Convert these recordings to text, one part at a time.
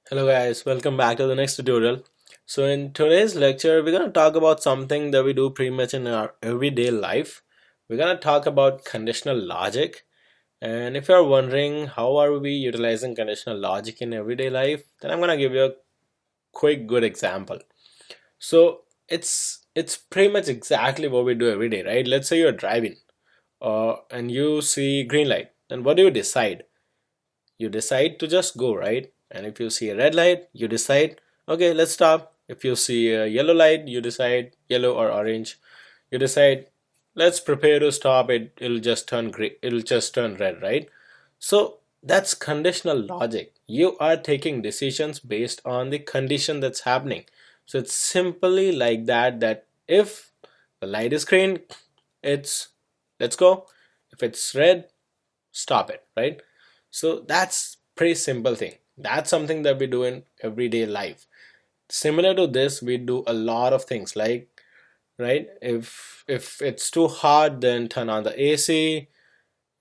Hello guys, welcome back to the next tutorial. So in today's lecture, we're going to talk about something that we do pretty much in our everyday life. We're going to talk about conditional logic. And if you're wondering how are we utilizing conditional logic in everyday life, then I'm going to give you a quick good example. So it's pretty much exactly what we do every day, right? Let's say you're driving and you see green light. Then what do you decide? You decide to just go, right? And if you see a red light, you decide, okay, let's stop. If you see a yellow light, you decide yellow or orange. You decide, let's prepare to stop it. It'll just turn gray. It'll just turn red, right? So that's conditional logic. You are taking decisions based on the condition that's happening. So it's simply like that. That if the light is green, it's let's go. If it's red, stop it, right? So that's pretty simple thing. That's something that we do in everyday life. Similar to this, we do a lot of things like, right, if it's too hot, then turn on the AC,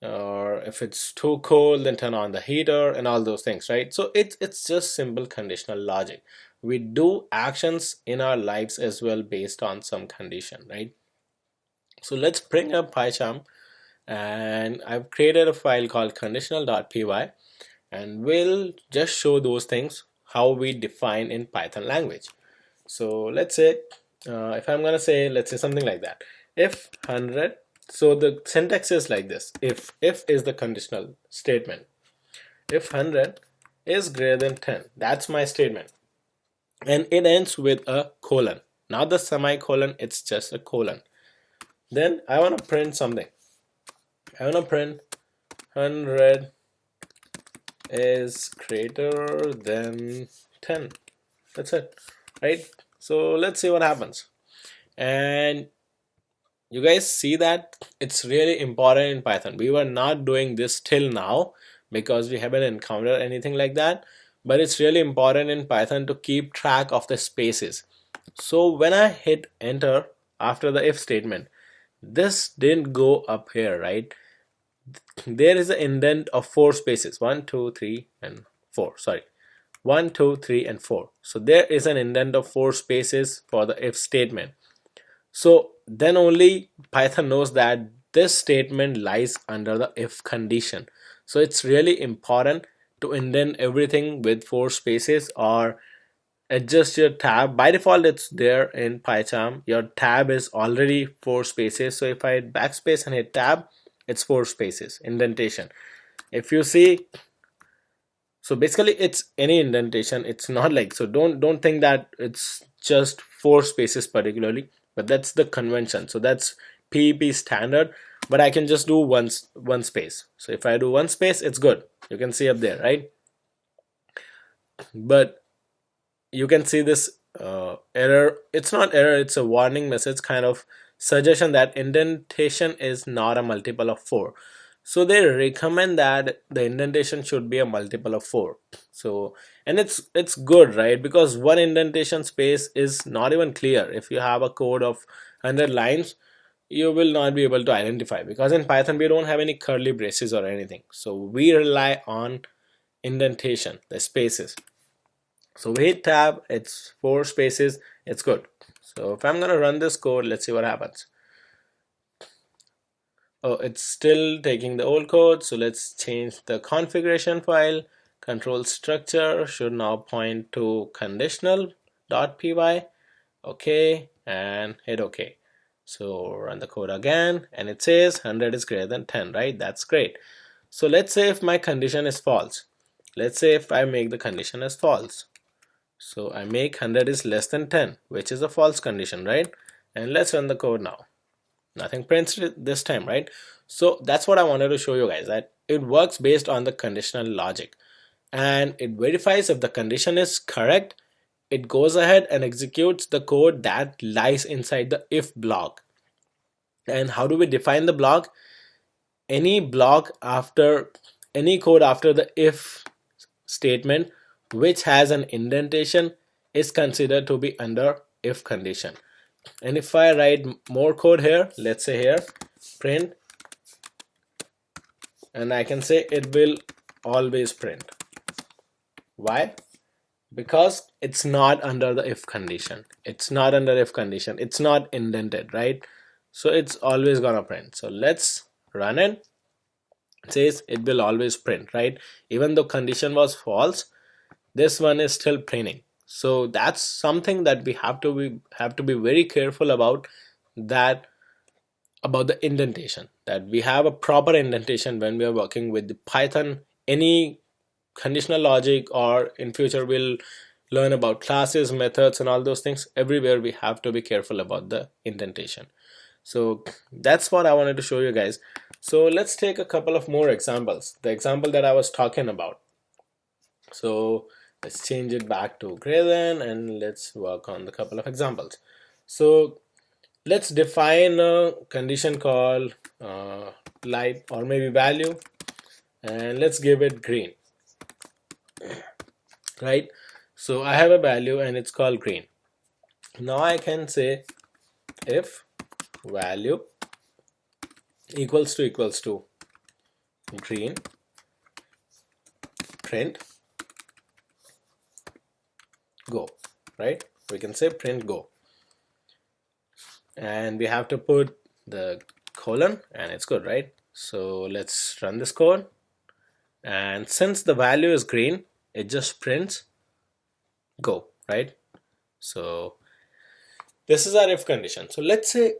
or if it's too cold, then turn on the heater and all those things, right? So it's just simple conditional logic. We do actions in our lives as well based on some condition, right? So let's bring up PyCharm, and I've created a file called conditional.py, and we'll just show those things how we define in Python language. So let's say if I'm gonna say, let's say something like that, if 100, so the syntax is like this. If is the conditional statement. If 100 is greater than 10, that's my statement, and it ends with a colon, not the semicolon, it's just a colon. Then I want to print something. I want to print 100 is greater than 10. That's it, right? So let's see what happens. And you guys see that it's really important in Python. We were not doing this till now because we haven't encountered anything like that, but it's really important in Python to keep track of the spaces. So when I hit enter after the if statement, this didn't go up here, right? There is an indent of 4 spaces, 1 2 3 and 4, sorry, 1 2 3 and 4. So there is an indent of 4 spaces for the if statement. So then only Python knows that this statement lies under the if condition. So it's really important to indent everything with 4 spaces, or adjust your tab. By default it's there in PyCharm, your tab is already 4 spaces. So if I hit backspace and hit tab, it's 4 spaces indentation. If you see, so basically it's any indentation. It's not like, so don't think that it's just 4 spaces particularly, but that's the convention. So that's PEP standard, but I can just do one space. So if I do 1 space, it's good. You can see up there, right? But you can see this error. It's not error, it's a warning message, kind of suggestion that indentation is not a multiple of 4. So they recommend that the indentation should be a multiple of 4. So, and it's good, right? Because one indentation space is not even clear. If you have a code of 100 lines, you will not be able to identify, because in Python we don't have any curly braces or anything. So we rely on indentation, the spaces. So we hit tab, it's 4 spaces, it's good. So if I'm gonna run this code, let's see what happens. Oh, it's still taking the old code, so let's change the configuration file. Control structure should now point to conditional.py. Okay, and hit OK. So run the code again, and it says 100 is greater than 10, right? That's great. So let's say if my condition is false. Let's say if I make the condition as false. So I make 100 is less than 10, which is a false condition, right? And let's run the code now. Nothing prints this time, right? So that's what I wanted to show you guys, that it works based on the conditional logic, and it verifies if the condition is correct. It goes ahead and executes the code that lies inside the if block. And how do we define the block? Any block after any code after the if statement which has an indentation is considered to be under if condition. And if I write more code here, let's say here print, and I can say it will always print. Why? because it's not under the if condition. It's not under if condition. It's not indented, right? So it's always gonna print. So let's run it. It says it will always print, right? Even though condition was false, this one is still printing. So that's something that we have to be very careful about, that about the indentation, that we have a proper indentation when we are working with the Python. Any conditional logic, or in future we'll learn about classes, methods, and all those things. Everywhere we have to be careful about the indentation. So that's what I wanted to show you guys. So let's take a couple of more examples, the example that I was talking about. So let's change it back to greater than, and let's work on the couple of examples. So let's define a condition called light, or maybe value, and let's give it green, right? So I have a value and it's called green. Now I can say if value equals to green, print go, right? We can say print go, and we have to put the colon, and it's good, right? So let's run this code, and since the value is green, it just prints go, right? So this is our if condition. So let's say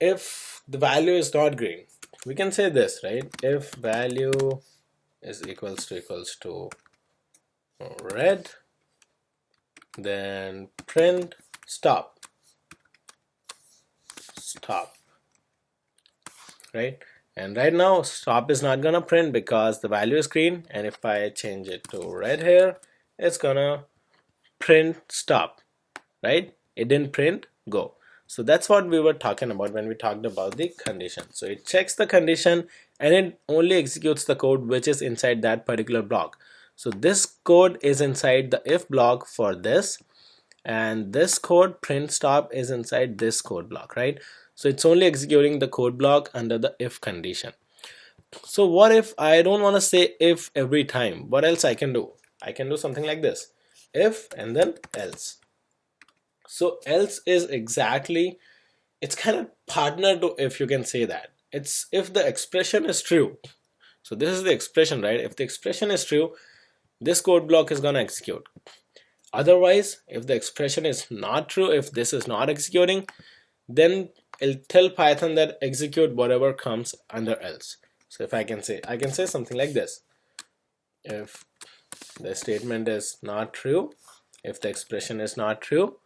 if the value is not green, we can say this, right? If value is equals to red, then print stop, right? And right now stop is not gonna print because the value is green, and if I change it to red here, it's gonna print stop, right? It didn't print go. So that's what we were talking about when we talked about the condition. So it checks the condition and it only executes the code which is inside that particular block. So this code is inside the if block for this, and this code print stop is inside this code block, right? So it's only executing the code block under the if condition. So what if I don't want to say if every time? What else I can do? I can do something like this: if and then else. So else is exactly, it's kind of partner to if, you can say that. It's if the expression is true. So this is the expression, right? If the expression is true, this code block is gonna execute. Otherwise, if the expression is not true, if this is not executing, then it'll tell Python that execute whatever comes under else. So if I can say something like this: if the statement is not true, if the expression is not true,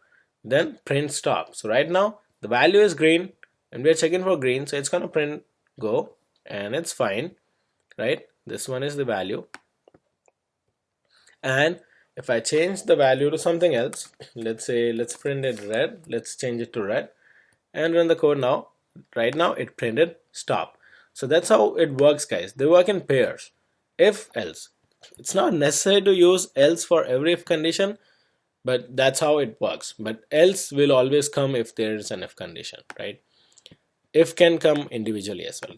then print stop. So right now the value is green and we're checking for green, so it's gonna print go, and it's fine, right? This one is the value. And if I change the value to something else, let's say let's print it red, let's change it to red and run the code now. Right now it printed stop. So that's how it works, guys. They work in pairs. If else. It's not necessary to use else for every if condition, but that's how it works. But else will always come if there is an if condition, right? If can come individually as well.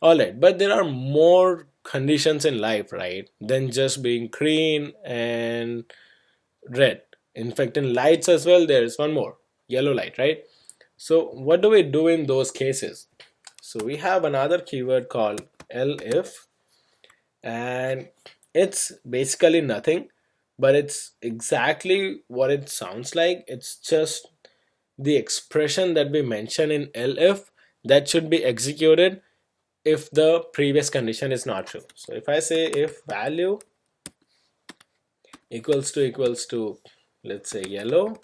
Alright, but there are more conditions in life, right, than just being green and red. In fact, in lights as well, there is one more, yellow light, right? So what do we do in those cases? So we have another keyword called elif, and it's basically nothing, but it's exactly what it sounds like. It's just the expression that we mention in elif that should be executed if the previous condition is not true. So if I say if value equals to let's say yellow,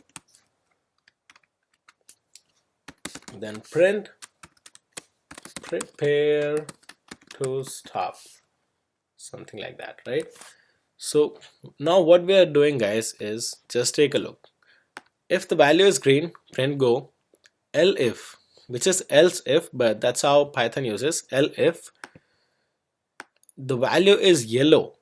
then print prepare to stop, something like that, right? So now what we are doing, guys, is just take a look. If the value is green, print go. Elif, which is else if, but that's how Python uses elif, the value is yellow.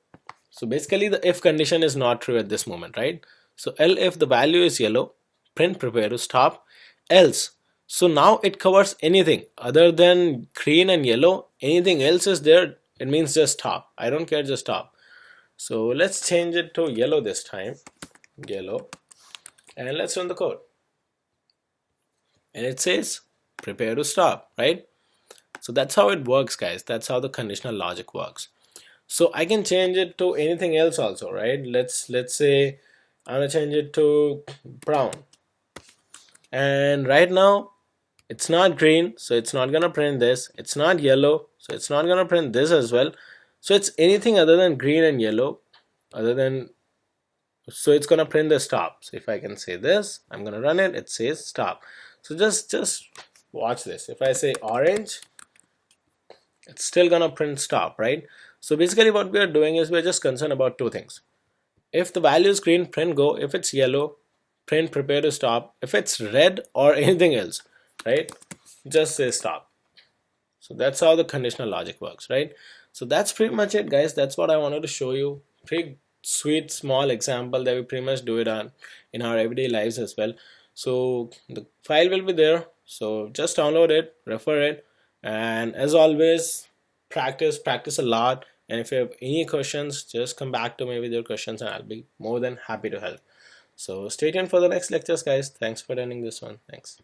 So basically the if condition is not true at this moment, right? So elif, the value is yellow, print prepare to stop. Else, so now it covers anything other than green and yellow. Anything else is there, it means just stop. I don't care, just stop. So let's change it to yellow this time. yellow, and let's run the code. And it says prepare to stop, right? So that's how it works, guys. That's how the conditional logic works. So I can change it to anything else also, right? Let's say I'm gonna change it to brown, and right now it's not green, so it's not gonna print this. It's not yellow, so it's not gonna print this as well. So it's anything other than green and yellow, other than, so it's gonna print the stop. So if I can say this, I'm gonna run it, it says stop. So just watch this. If I say orange, it's still gonna print stop, right? So basically what we are doing is we're just concerned about two things. If the value is green, print go. If it's yellow, print prepare to stop. If it's red or anything else, right, just say stop. So that's how the conditional logic works, right? So that's pretty much it, guys. That's what I wanted to show you. Pretty sweet small example that we pretty much do it on in our everyday lives as well. So the file will be there, so just download it, refer it, and as always, practice a lot. And if you have any questions, just come back to me with your questions and I'll be more than happy to help. So stay tuned for the next lectures, guys. Thanks for attending this one. Thanks.